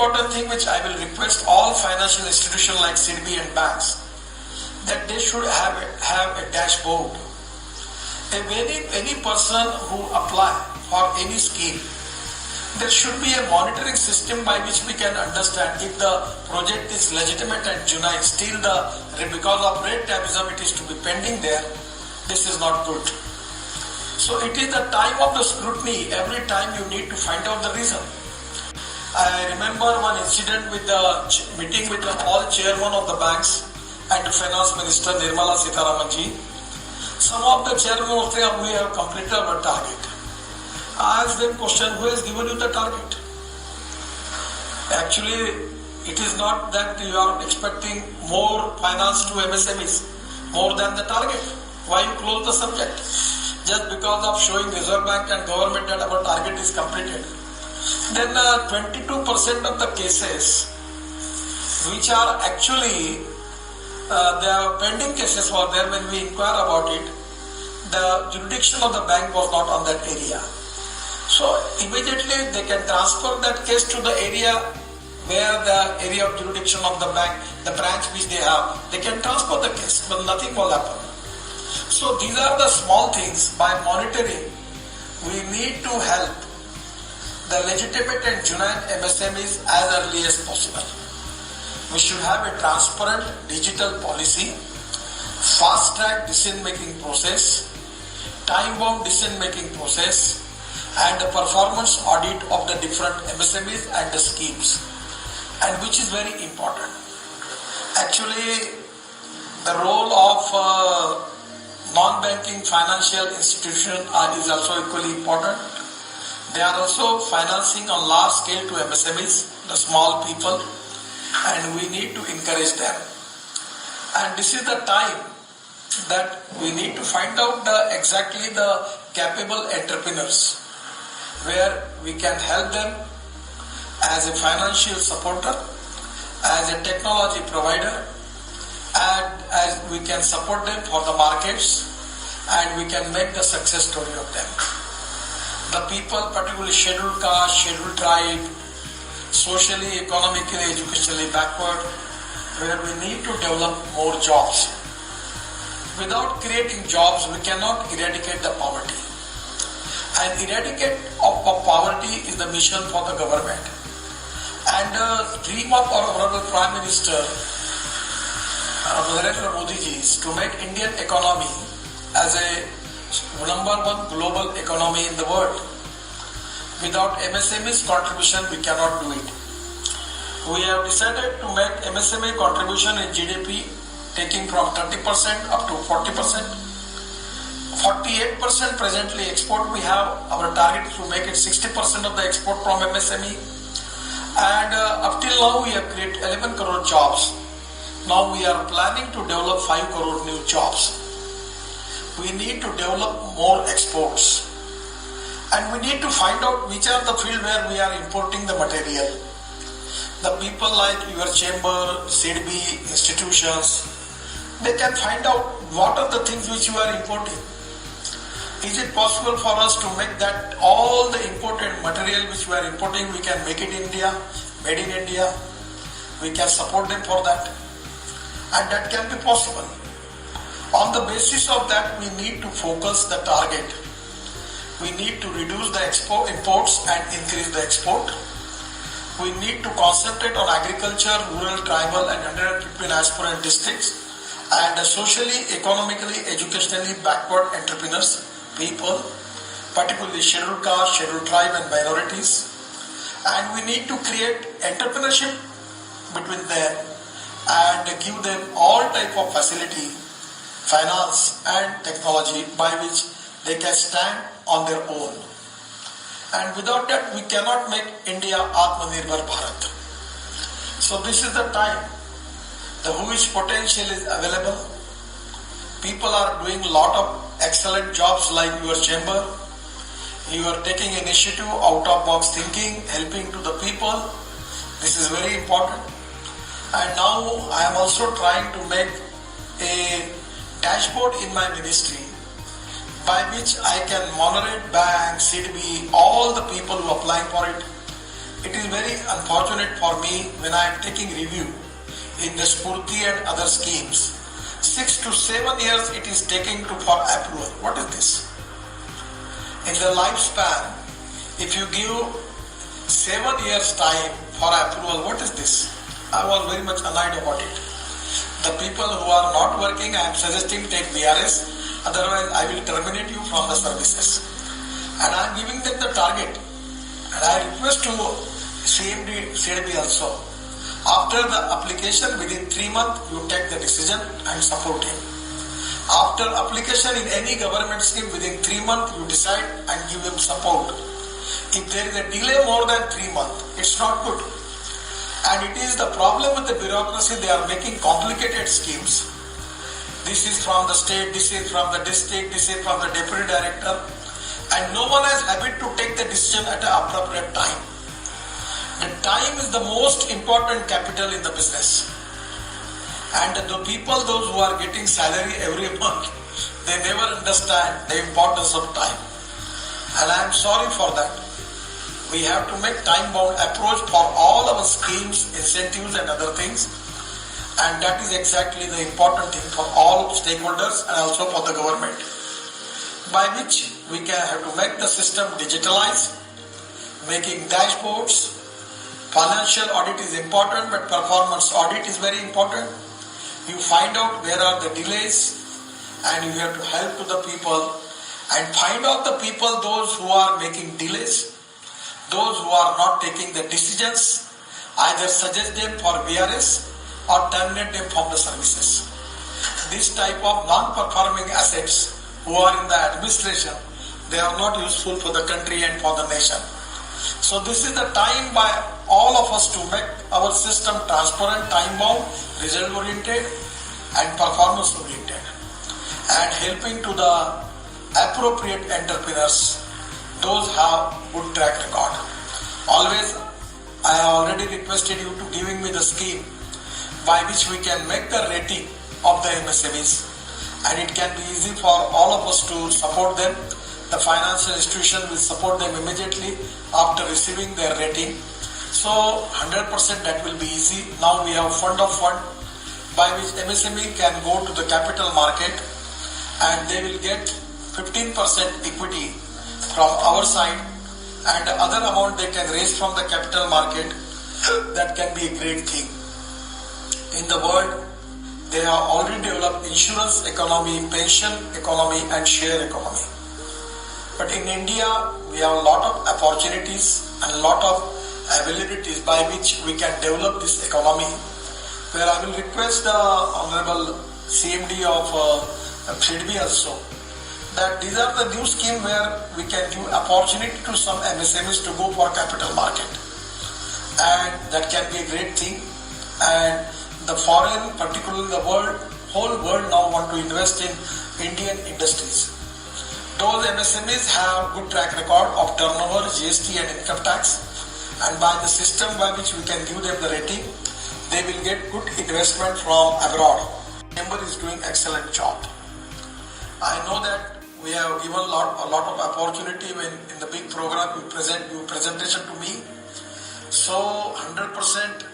important thing which I will request all financial institutions like CDB and banks, that they should have a dashboard. Any person who apply for any scheme, there should be a monitoring system by which we can understand if the project is legitimate and genuine. Still, because of red tapeism, it is to be pending there. This is not good. So it is the time of the scrutiny. Every time you need to find out the reason. I remember one incident with the meeting with all chairmen of the banks and the finance minister Nirmala Sitharaman ji. Some of the chairmen will say, we have completed our target. I asked them question, who has given you the target? Actually, it is not that you are expecting more finance to MSMEs, more than the target. Why you close the subject? Just because of showing Reserve Bank and government that our target is completed. Then 22% of the cases which are actually the pending cases were there. When we inquire about it, the jurisdiction of the bank was not on that area. So immediately they can transfer that case to the area where the area of jurisdiction of the bank, the branch which they have, they can transfer the case, but nothing will happen. So these are the small things. By monitoring, we need to help the legitimate and genuine MSMEs as early as possible. We should have a transparent digital policy, fast-track decision-making process, time-bound decision-making process, and the performance audit of the different MSMEs and the schemes, and which is very important. Actually, the role of non-banking financial institutions is also equally important. They are also financing on large scale to MSMEs, the small people, and we need to encourage them. And this is the time that we need to find out exactly the capable entrepreneurs, where we can help them as a financial supporter, as a technology provider, and as we can support them for the markets, and we can make the success story of them. The people, particularly scheduled caste, scheduled tribe, socially, economically, educationally backward, where we need to develop more jobs. Without creating jobs, we cannot eradicate the poverty. And eradicate of poverty is the mission for the government. And the dream of our Honorable Prime Minister, Narendra Modi ji, is to make Indian economy as a #1 global economy in the world. Without MSME's contribution, we cannot do it. We have decided to make MSME contribution in GDP taking from 30% up to 40%. 48% presently export. We have our target to make it 60% of the export from MSME. And up till now we have created 11 crore jobs. Now we are planning to develop 5 crore new jobs. We need to develop more exports. And we need to find out which are the field where we are importing the material. The people like your chamber, CDB, institutions, they can find out what are the things which you are importing. Is it possible for us to make that all the imported material which we are importing, we can make it in India, made in India? We can support them for that. And that can be possible. On the basis of that, we need to focus the target. We need to reduce the imports and increase the export. We need to concentrate on agriculture, rural, tribal and 115 aspirant districts, and socially, economically, educationally backward entrepreneurs, people, particularly scheduled caste, scheduled tribe and minorities. And we need to create entrepreneurship between them and give them all type of facility, finance and technology by which they can stand on their own. And without that, we cannot make India Atmanirbhar Bharat. So this is the time. The huge potential is available. People are doing a lot of excellent jobs like your chamber. You are taking initiative, out of box thinking, helping to the people. This is very important. And now I am also trying to make a dashboard in my ministry by which I can monitor banks, CDB, all the people who are applying for it. It is very unfortunate for me when I am taking review in the Spurti and other schemes. 6 to 7 years it is taking for approval. What is this? In the lifespan, if you give 7 years time for approval, what is this? I was very much annoyed about it. The people who are not working, I am suggesting take VRS, otherwise I will terminate you from the services. And I am giving them the target. And I request to CDB also. After the application, within 3 months, you take the decision and support him. After application in any government scheme, within 3 months, you decide and give him support. If there is a delay more than 3 months, it's not good. And it is the problem with the bureaucracy, they are making complicated schemes. This is from the state, this is from the district, this is from the deputy director. And no one has habit to take the decision at an appropriate time. And time is the most important capital in the business. And the people, those who are getting salary every month, they never understand the importance of time. And I am sorry for that. We have to make time-bound approach for all our schemes, incentives and other things. And that is exactly the important thing for all stakeholders and also for the government. By which we can have to make the system digitalized, making dashboards. Financial audit is important, but performance audit is very important. You find out where are the delays and you have to help to the people and find out the people, those who are making delays, those who are not taking the decisions, either suggest them for VRS or terminate them from the services. This type of non-performing assets who are in the administration, they are not useful for the country and for the nation. So this is the time by all of us to make our system transparent, time-bound, result-oriented and performance-oriented and helping to the appropriate entrepreneurs, those have good track record. Always, I have already requested you to giving me the scheme by which we can make the rating of the MSMEs and it can be easy for all of us to support them. The financial institution will support them immediately after receiving their rating. So 100% that will be easy. Now we have fund of fund by which MSME can go to the capital market and they will get 15% equity from our side and the other amount they can raise from the capital market. That can be a great thing. In the world, they have already developed insurance economy, pension economy and share economy. But in India, we have a lot of opportunities and a lot of abilities by which we can develop this economy. Where I will request the Honorable CMD of CDB also that these are the new scheme where we can give opportunity to some MSMEs to go for capital market. And that can be a great thing. And the foreign, particularly the world, whole world now want to invest in Indian industries. Those MSMEs have good track record of turnover, GST and income tax, and by the system by which we can give them the rating, they will get good investment from abroad. Member is doing excellent job. I know that we have given a lot of opportunity when in the big program you present your presentation to me. So 100%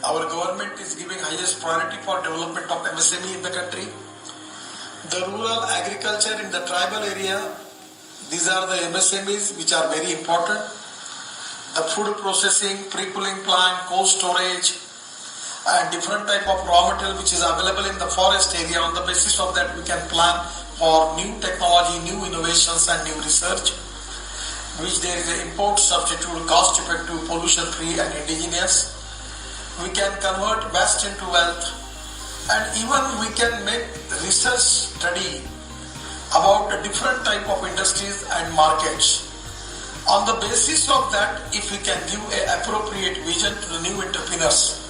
our government is giving highest priority for development of MSME in the country. The rural agriculture in the tribal area, these are the MSMEs which are very important. The food processing, pre-cooling plant, cold storage and different type of raw material which is available in the forest area. On the basis of that we can plan for new technology, new innovations and new research, which there is an import substitute, cost effective, pollution free and indigenous. We can convert waste into wealth. And even we can make research study about the different type of industries and markets. On the basis of that, if we can give an appropriate vision to the new entrepreneurs,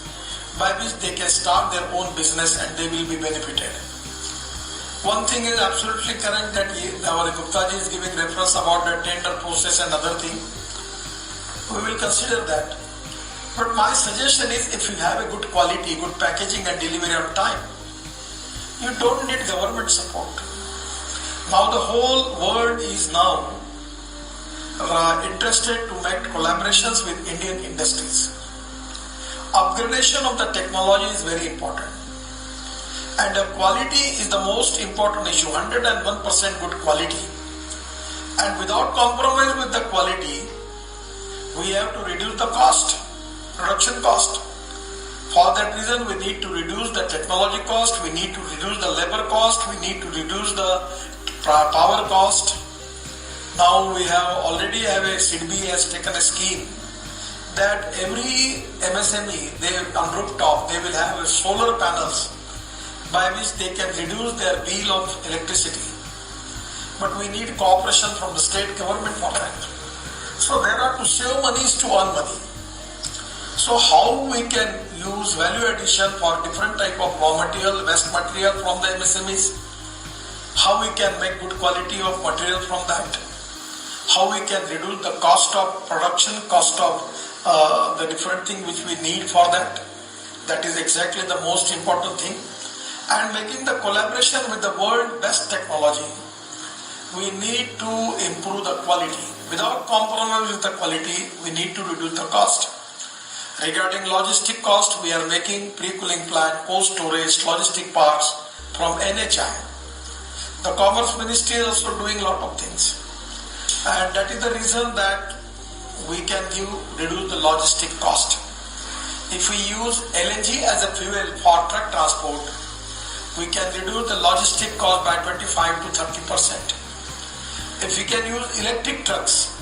by which they can start their own business and they will be benefited. One thing is absolutely correct that our Guptaji is giving reference about the tender process and other thing. We will consider that. But my suggestion is if you have a good quality, good packaging and delivery on time, you don't need government support. Now the whole world is now interested to make collaborations with Indian industries. Upgradation of the technology is very important. And quality is the most important issue, 101% good quality. And without compromise with the quality, we have to reduce the cost, production cost. For that reason, we need to reduce the technology cost, we need to reduce the labor cost, we need to reduce the power cost. Now we already have a SIDBI has taken a scheme that every MSME, on rooftop, they will have solar panels by which they can reduce their bill of electricity. But we need cooperation from the state government for that. So there are to save money is to earn money. So how we can use value addition for different type of raw material, waste material from the MSMEs, how we can make good quality of material from that, how we can reduce the cost of production, cost of the different thing which we need for that. That is exactly the most important thing. And making the collaboration with the world best technology, we need to improve the quality. Without compromise with the quality, we need to reduce the cost. Regarding logistic cost, we are making pre-cooling plant, cold storage, logistic parks from NHI. The Commerce Ministry is also doing a lot of things. And that is the reason that we can reduce the logistic cost. If we use LNG as a fuel for truck transport, we can reduce the logistic cost by 25 to 30%. If we can use electric trucks,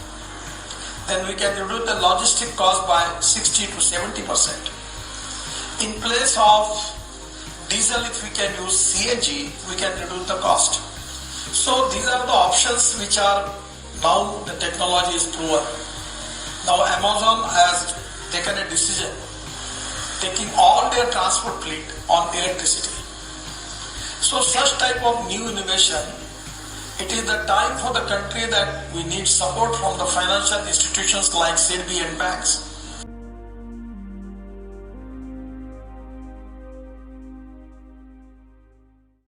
then we can reduce the logistic cost by 60 to 70%. In place of diesel, if we can use CNG, we can reduce the cost. So these are the options which are now the technology is proven. Now Amazon has taken a decision taking all their transport fleet on electricity. So such type of new innovation, it is the time for the country that we need support from the financial institutions like SIDBI and banks